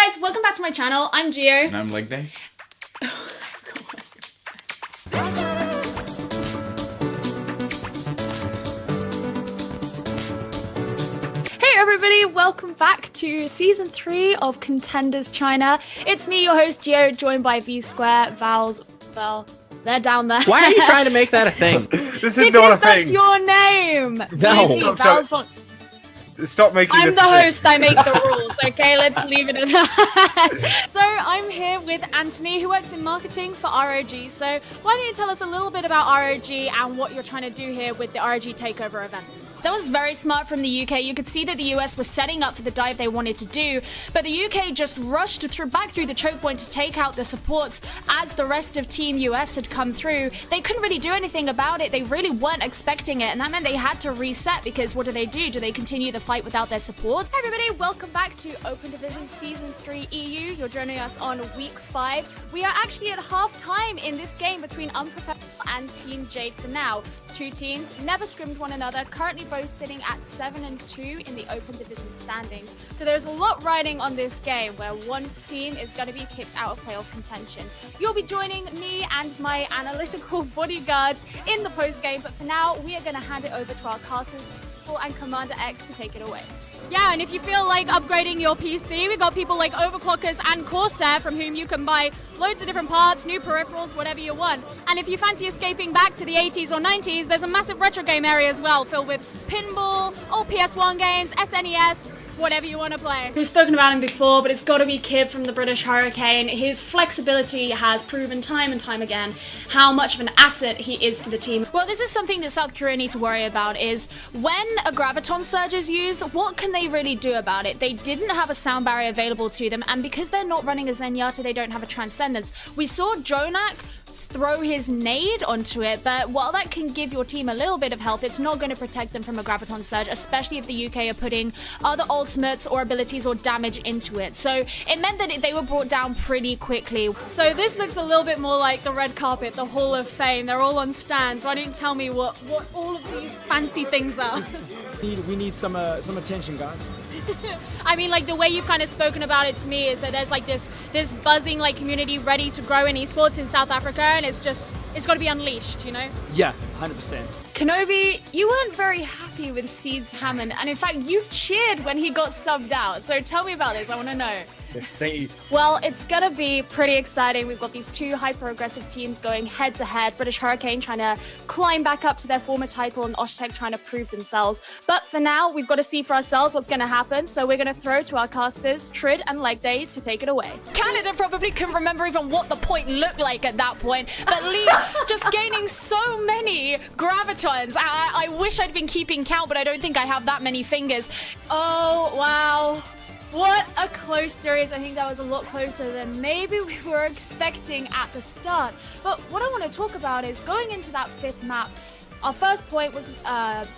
guys, welcome back to my channel. I'm Geo. And I'm Leg Day. Hey everybody, welcome back to Season 3 of Contenders China. It's me, your host Geo, joined by V-Square, Vals, well, they're down there. Why are you trying to make that a thing? This is not a thing. That's your name. No. Easy, Vals, Stop making I'm this the a thing. host, I make the rules, okay? Let's leave it at that. So I'm here with Anthony, who works in marketing for ROG. So why don't you tell us a little bit about ROG and what you're trying to do here with the ROG Takeover event? That was very smart from the UK. You could see that the US was setting up for the dive they wanted to do, but the UK just rushed back through the choke point to take out the supports as the rest of Team US had come through. They couldn't really do anything about it. They really weren't expecting it, and that meant they had to reset because what do? Do they continue the fight without their support? Hi everybody, welcome back to Open Division Season 3 EU. You're joining us on Week 5. We are actually at half-time in this game between Unprofessional and Team Jade for now. Two teams never scrimmed one another, currently both sitting at 7 and 2 in the Open Division standings. So there's a lot riding on this game where one team is going to be kicked out of playoff contention. You'll be joining me and my analytical bodyguards in the post-game, but for now we are going to hand it over to our casters and Commander X to take it away. Yeah, and if you feel like upgrading your PC, we got people like Overclockers and Corsair from whom you can buy loads of different parts, new peripherals, whatever you want. And if you fancy escaping back to the 80s or 90s, there's a massive retro game area as well, filled with pinball, old PS1 games, SNES, whatever you want to play. We've spoken about him before, but it's got to be Kib from the British Hurricane. His flexibility has proven time and time again how much of an asset he is to the team. Well, this is something that South Korea need to worry about is when a Graviton Surge is used, what can they really do about it? They didn't have a sound barrier available to them, and because they're not running a Zenyatta, they don't have a Transcendence. We saw Jonak throw his nade onto it, but while that can give your team a little bit of health, it's not going to protect them from a Graviton Surge, especially if the UK are putting other ultimates or abilities or damage into it. So it meant that they were brought down pretty quickly. So this looks a little bit more like the red carpet, the Hall of Fame. They're all on stands. Why don't you tell me what all of these fancy things are? We need some attention, guys. I mean, like the way you've kind of spoken about it to me is that there's like this buzzing like community ready to grow in esports in South Africa, and it's got to be unleashed, you know? Yeah, 100%. Kenobi, you weren't very happy with Seeds Hammond, and in fact, you cheered when he got subbed out. So tell me about this. I want to know. Yes, thank you. Well, it's gonna be pretty exciting. We've got these two hyper-aggressive teams going head-to-head. British Hurricane trying to climb back up to their former title, and Oshtek trying to prove themselves. But for now, we've got to see for ourselves what's gonna happen. So we're gonna throw to our casters, Trid and Leg Day, to take it away. Canada probably couldn't remember even what the point looked like at that point. But Lee just gaining so many Gravitons. I wish I'd been keeping count, but I don't think I have that many fingers. Oh, wow. What a close series. I think that was a lot closer than maybe we were expecting at the start. But what I want to talk about is going into that fifth map. Our first point was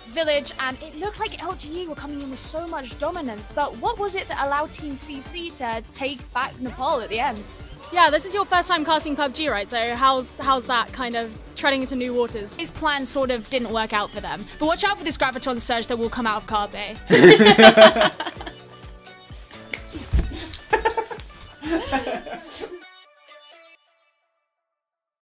Village, and it looked like LGE were coming in with so much dominance. But what was it that allowed Team CC to take back Nepal at the end? Yeah, this is your first time casting PUBG, right? So how's that kind of treading into new waters? His plan sort of didn't work out for them. But watch out for this Graviton Surge that will come out of Carpe.